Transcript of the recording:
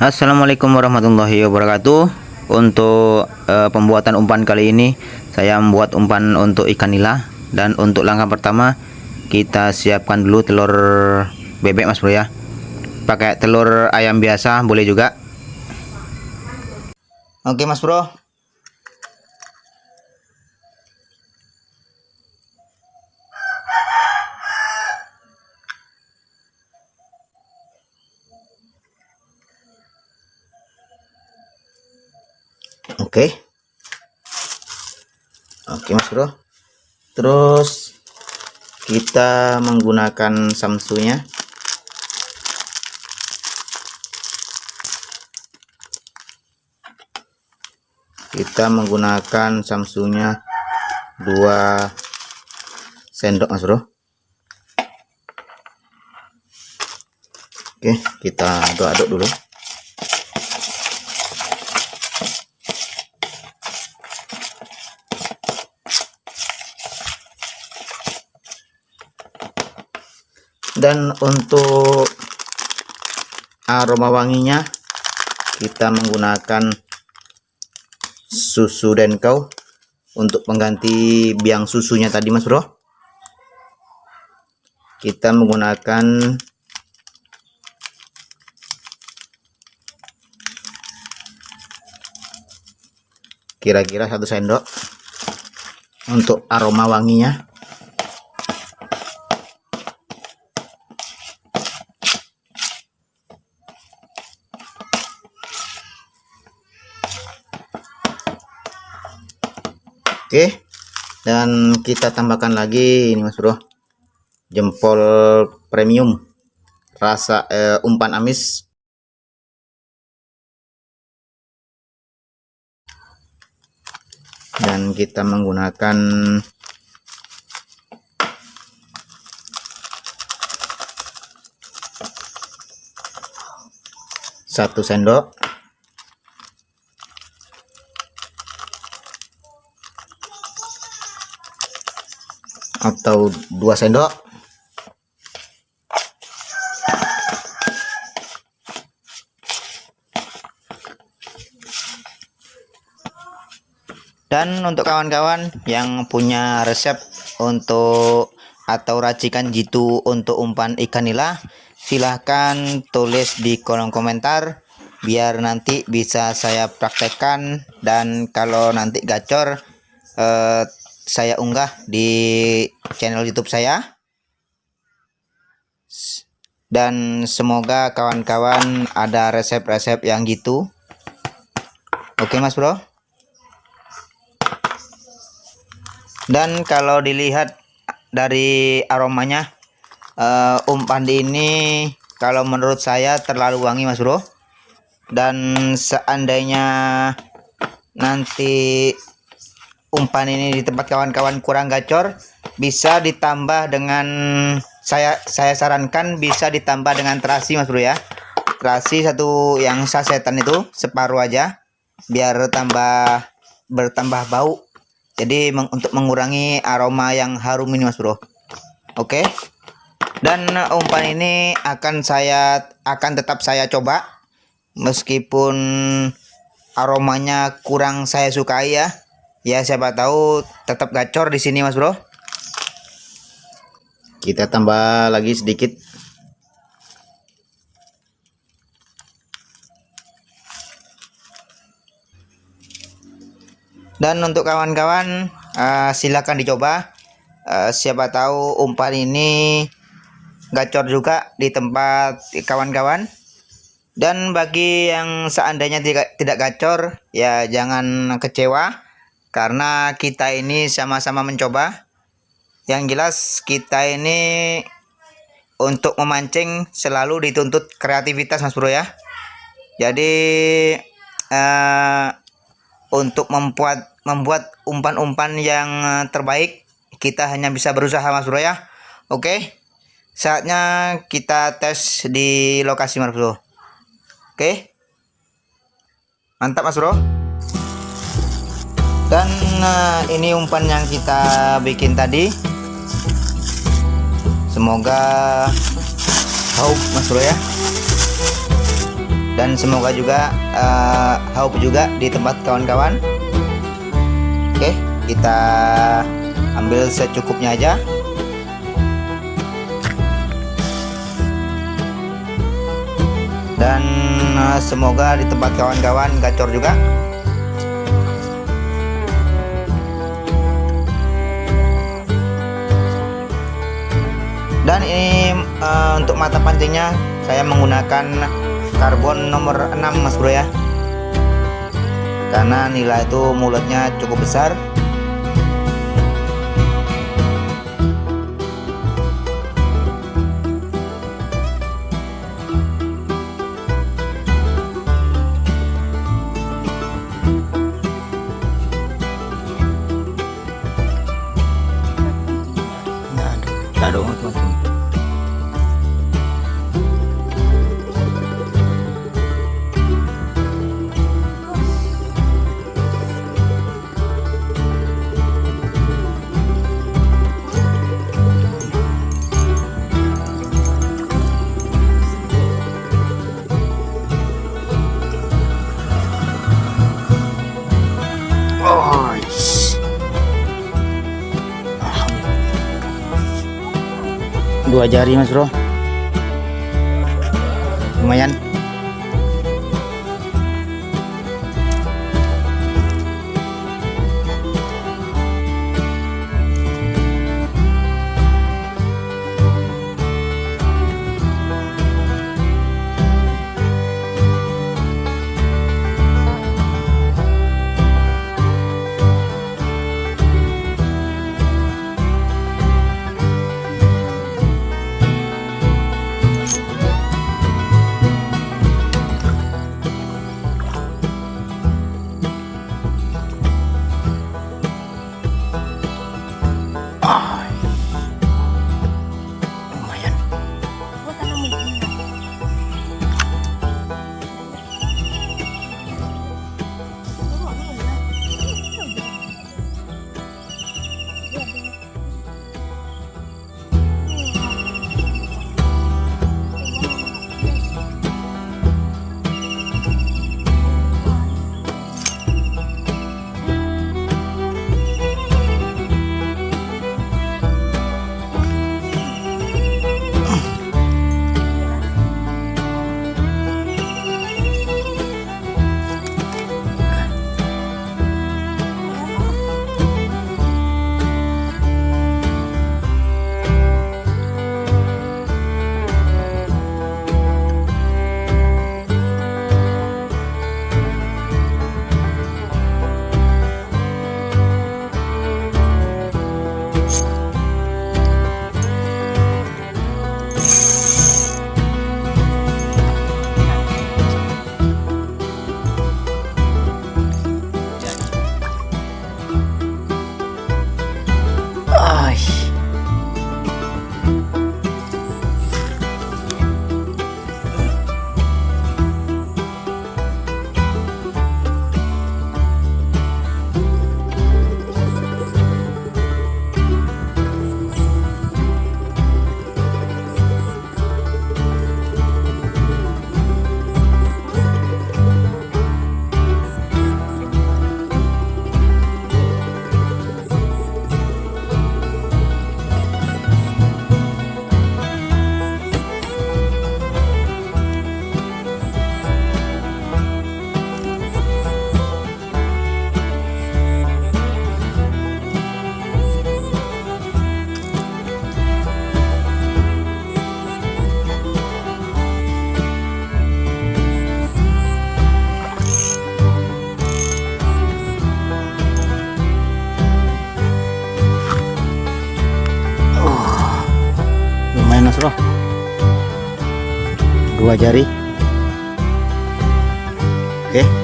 Assalamualaikum warahmatullahi wabarakatuh. Untuk pembuatan umpan kali ini saya membuat umpan untuk ikan nila. Dan untuk langkah pertama kita siapkan dulu telur bebek mas bro ya. Pakai telur ayam biasa boleh juga. Oke mas bro. Oke mas bro, terus kita menggunakan samsunya. Kita menggunakan samsunya 2 sendok mas bro. Oke, kita aduk-aduk dulu. Dan untuk aroma wanginya kita menggunakan susu Denkau untuk pengganti biang susunya tadi mas bro. Kita menggunakan kira-kira 1 sendok untuk aroma wanginya. Oke, dan kita tambahkan lagi ini mas bro, jempol premium rasa umpan amis. Dan kita menggunakan satu sendok atau 2 sendok. Dan untuk kawan-kawan yang punya resep untuk atau racikan jitu untuk umpan ikan nila, silahkan tulis di kolom komentar biar nanti bisa saya praktekkan. Dan kalau nanti gacor saya unggah di channel YouTube saya. Dan semoga kawan-kawan ada resep-resep yang gitu. Oke mas bro. Dan kalau dilihat dari aromanya, umpan ini kalau menurut saya terlalu wangi mas bro. Dan seandainya nanti umpan ini di tempat kawan-kawan kurang gacor, bisa ditambah dengan saya sarankan bisa ditambah dengan terasi mas bro ya. Terasi satu yang sasetan itu separuh aja biar bertambah bau. Jadi untuk mengurangi aroma yang harum ini mas bro. Oke. Dan umpan ini akan tetap saya coba meskipun aromanya kurang saya sukai ya. Ya siapa tahu tetap gacor di sini mas bro. Kita tambah lagi sedikit. Dan untuk kawan-kawan silakan dicoba. Siapa tahu umpan ini gacor juga di tempat kawan-kawan. Dan bagi yang seandainya tidak gacor, ya jangan kecewa. Karena kita ini sama-sama mencoba. Yang jelas kita ini untuk memancing selalu dituntut kreativitas mas bro ya. Jadi untuk membuat umpan-umpan yang terbaik, kita hanya bisa berusaha mas bro ya. Oke, saatnya kita tes di lokasi mas bro. Oke, mantap mas bro. Dan ini umpan yang kita bikin tadi. Semoga tahu mas bro ya. dan semoga juga haup juga di tempat kawan-kawan. Oke, kita ambil secukupnya aja. Dan semoga di tempat kawan-kawan gacor juga. Dan ini untuk mata pancingnya saya menggunakan karbon nomor 6 Mas Bro ya, karena nilai itu mulutnya cukup besar. Aduh, teman-teman. Dua jari Mas Bro, lumayan. Lumayan. Mas Bro, dua jari. Oke.